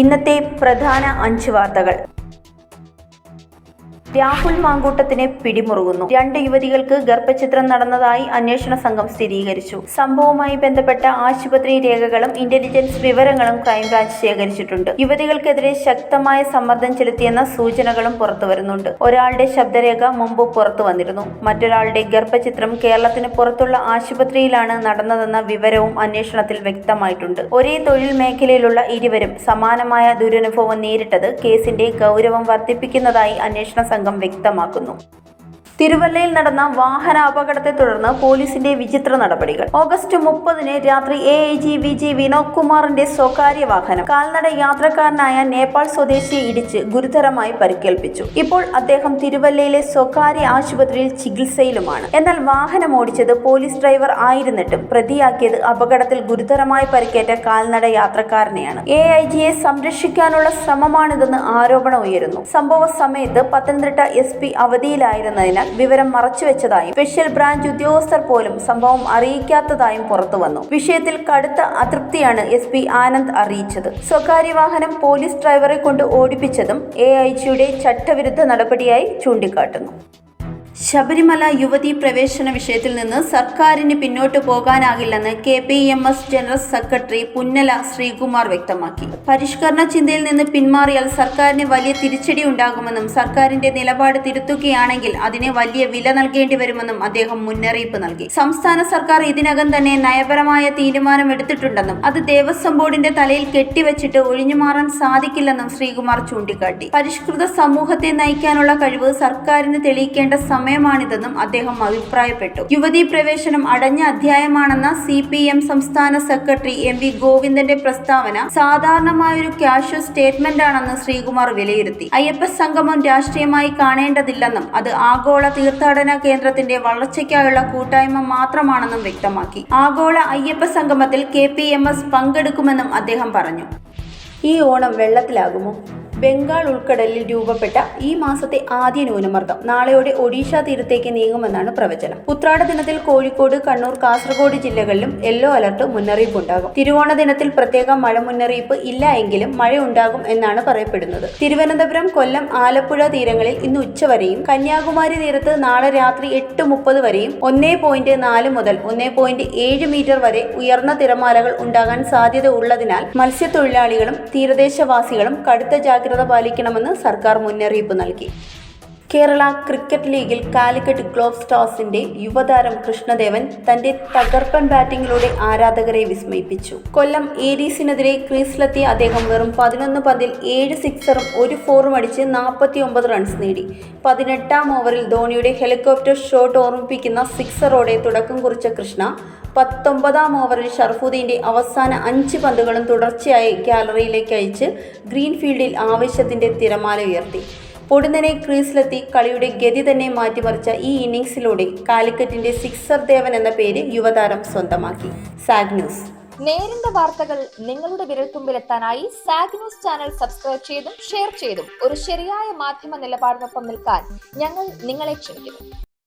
ഇന്നത്തെ പ്രധാന 5 വാർത്തകൾ. രാഹുൽ മാങ്കൂട്ടത്തിനെ പിടിമുറുകുന്നു. 2 യുവതികൾക്ക് ഗർഭഛിദ്രം നടന്നതായി അന്വേഷണ സംഘം സ്ഥിരീകരിച്ചു. സംഭവവുമായി ബന്ധപ്പെട്ട ആശുപത്രി രേഖകളും ഇന്റലിജൻസ് വിവരങ്ങളും ക്രൈംബ്രാഞ്ച് ശേഖരിച്ചിട്ടുണ്ട്. യുവതികൾക്കെതിരെ ശക്തമായ സമ്മർദ്ദം ചെലുത്തിയെന്ന സൂചനകളും പുറത്തുവരുന്നുണ്ട്. ഒരാളുടെ ശബ്ദരേഖ മുമ്പ് പുറത്തു വന്നിരുന്നു. മറ്റൊരാളുടെ ഗർഭഛിദ്രം കേരളത്തിന് പുറത്തുള്ള ആശുപത്രിയിലാണ് നടന്നതെന്ന വിവരവും അന്വേഷണത്തിൽ വ്യക്തമായിട്ടുണ്ട്. ഒരേ തൊഴിൽ മേഖലയിലുള്ള ഇരുവരും സമാനമായ ദുരനുഭവം നേരിട്ടത് കേസിന്റെ ഗൗരവം വർദ്ധിപ്പിക്കുന്നതായി അന്വേഷണ സംഘം വ്യക്തമാക്കുന്നു. തിരുവല്ലയിൽ നടന്ന വാഹനാപകടത്തെ തുടർന്ന് പോലീസിന്റെ വിചിത്ര നടപടികൾ. ഓഗസ്റ്റ് 30-ന് രാത്രി AIG VG വിനോദ് കുമാറിന്റെ സ്വകാര്യ വാഹനം കാൽനട യാത്രക്കാരനായ നേപ്പാൾ സ്വദേശിയെ ഇടിച്ച് ഗുരുതരമായി പരിക്കേൽപ്പിച്ചു. ഇപ്പോൾ അദ്ദേഹം തിരുവല്ലയിലെ സ്വകാര്യ ആശുപത്രിയിൽ ചികിത്സയിലുമാണ്. എന്നാൽ വാഹനം ഓടിച്ചത് പോലീസ് ഡ്രൈവർ ആയിരുന്നിട്ടും പ്രതിയാക്കിയത് അപകടത്തിൽ ഗുരുതരമായി പരിക്കേറ്റ കാൽനട യാത്രക്കാരനെയാണ്. AIGയെ സംരക്ഷിക്കാനുള്ള ശ്രമമാണിതെന്ന് ആരോപണം ഉയരുന്നു. സംഭവ സമയത്ത് പത്തനംതിട്ട SP അവധിയിലായിരുന്നതിനാൽ വിവരം മറച്ചുവെച്ചതായും സ്പെഷ്യൽ ബ്രാഞ്ച് ഉദ്യോഗസ്ഥർ പോലും സംഭവം അറിയിക്കാത്തതായും പുറത്തുവന്നു. വിഷയത്തിൽ കടുത്ത അതൃപ്തിയാണ് SP ആനന്ദ് അറിയിച്ചത്. സ്വകാര്യ വാഹനം പോലീസ് ഡ്രൈവറെ കൊണ്ട് ഓടിപ്പിച്ചതും AIGയുടെ ചട്ടവിരുദ്ധ നടപടിയായി ചൂണ്ടിക്കാട്ടുന്നു. ശബരിമല യുവതീ പ്രവേശന വിഷയത്തിൽ നിന്ന് സർക്കാരിന് പിന്നോട്ട് പോകാനാകില്ലെന്ന് KPMS general secretary Punnala Sreekumar വ്യക്തമാക്കി. പരിഷ്കരണ ചിന്തയിൽ നിന്ന് പിന്മാറിയാൽ സർക്കാരിന് വലിയ തിരിച്ചടി ഉണ്ടാകുമെന്നും സർക്കാരിന്റെ നിലപാട് തിരുത്തുകയാണെങ്കിൽ അതിന് വലിയ വില നൽകേണ്ടി വരുമെന്നും അദ്ദേഹം മുന്നറിയിപ്പ് നൽകി. സംസ്ഥാന സർക്കാർ ഇതിനകം തന്നെ നയപരമായ തീരുമാനമെടുത്തിട്ടുണ്ടെന്നും അത് ദേവസ്വം ബോർഡിന്റെ തലയിൽ കെട്ടിവെച്ചിട്ട് ഒഴിഞ്ഞുമാറാൻ സാധിക്കില്ലെന്നും ശ്രീകുമാർ ചൂണ്ടിക്കാട്ടി. പരിഷ്കൃത സമൂഹത്തെ നയിക്കാനുള്ള കഴിവ് സർക്കാരിന് തെളിയിക്കേണ്ട സമയമാണിതെന്നും അദ്ദേഹം അഭിപ്രായപ്പെട്ടു. യുവതീ പ്രവേശനം അടഞ്ഞ അധ്യായമാണെന്ന CPM സംസ്ഥാന സെക്രട്ടറി MV ഗോവിന്ദന്റെ പ്രസ്താവന സാധാരണമായൊരു കാഷ്വൽ സ്റ്റേറ്റ്മെന്റാണെന്ന് ശ്രീകുമാർ വിലയിരുത്തി. അയ്യപ്പ സംഗമം രാഷ്ട്രീയമായി കാണേണ്ടതില്ലെന്നും അത് ആഗോള തീർത്ഥാടന കേന്ദ്രത്തിന്റെ വളർച്ചയ്ക്കായുള്ള കൂട്ടായ്മ മാത്രമാണെന്നും വ്യക്തമാക്കി. ആഗോള അയ്യപ്പ സംഗമത്തിൽ KPMS പങ്കെടുക്കുമെന്നും അദ്ദേഹം പറഞ്ഞു. ഈ ഓണം വെള്ളത്തിലാകുമോ? ബംഗാൾ ഉൾക്കടലിൽ രൂപപ്പെട്ട ഈ മാസത്തെ ആദ്യ ന്യൂനമർദ്ദം നാളെയോടെ ഒഡീഷ തീരത്തേക്ക് നീങ്ങുമെന്നാണ് പ്രവചനം. ഉത്രാട ദിനത്തിൽ കോഴിക്കോട്, കണ്ണൂർ, കാസർഗോഡ് ജില്ലകളിലും യെല്ലോ അലർട്ട് മുന്നറിയിപ്പ് ഉണ്ടാകും. തിരുവോണ ദിനത്തിൽ പ്രത്യേക മഴ മുന്നറിയിപ്പ് ഇല്ല എങ്കിലും മഴ ഉണ്ടാകും എന്നാണ് പറയപ്പെടുന്നത്. തിരുവനന്തപുരം, കൊല്ലം, ആലപ്പുഴ തീരങ്ങളിൽ ഇന്ന് ഉച്ചവരെയും കന്യാകുമാരി തീരത്ത് നാളെ രാത്രി 8:30 വരെയും 1.4 മുതൽ 1.7 മീറ്റർ വരെ ഉയർന്ന തിരമാലകൾ ഉണ്ടാകാൻ സാധ്യത ഉള്ളതിനാൽ മത്സ്യത്തൊഴിലാളികളും തീരദേശവാസികളും കടുത്ത ജാഗ്രത പാലിക്കണമെന്ന് സർക്കാർ മുന്നറിയിപ്പ് നൽകി. കേരള ക്രിക്കറ്റ് ലീഗിൽ കാലിക്കറ്റ് ഗ്ലോബ് സ്റ്റാർസിന്റെ യുവതാരം കൃഷ്ണദേവൻ തന്റെ തകർപ്പൻ ബാറ്റിംഗിലൂടെ ആരാധകരെ വിസ്മയിപ്പിച്ചു. കൊല്ലം ഏരീസിനെതിരെ ക്രീസിലെത്തിയ അദ്ദേഹം വെറും 11 പന്തിൽ 7 സിക്സറും 1 ഫോറും അടിച്ച് 49 റൺസ് നേടി. 18-ാം ഓവറിൽ ധോണിയുടെ ഹെലികോപ്റ്റർ ഷോട്ട് ഓർമ്മിപ്പിക്കുന്ന സിക്സറോടെ തുടക്കം കുറിച്ച കൃഷ്ണ 19-ാം ഓവറിൽ ഷർഫുദ്ദീന്റെ അവസാന 5 പന്തുകളും തുടർച്ചയായി ഗാലറിയിലേക്ക് അയച്ച് ഗ്രീൻഫീൽഡിൽ ആവേശത്തിന്റെ തിരമാല ഉയർത്തി. പൊടുന്നനെ ക്രീസിലെത്തി കളിയുടെ ഗതി തന്നെ മാറ്റിമറിച്ച ഈ ഇന്നിംഗ്സിലൂടെ കാലിക്കറ്റിന്റെ സിക്സർ ദേവൻ എന്ന പേര് യുവതാരം സ്വന്തമാക്കി. Zag news. നേരിന്റെ വാർത്തകൾ നിങ്ങളുടെ വിരൽത്തുമ്പിലെത്താനായി സാഗ് ന്യൂസ് ചാനൽ സബ്സ്ക്രൈബ് ചെയ്തും ഷെയർ ചെയ്തും ഒരു ശരിയായ മാധ്യമ നിലപാടിനൊപ്പം നിൽക്കാൻ ഞങ്ങൾ നിങ്ങളെ ക്ഷണിക്കുന്നു.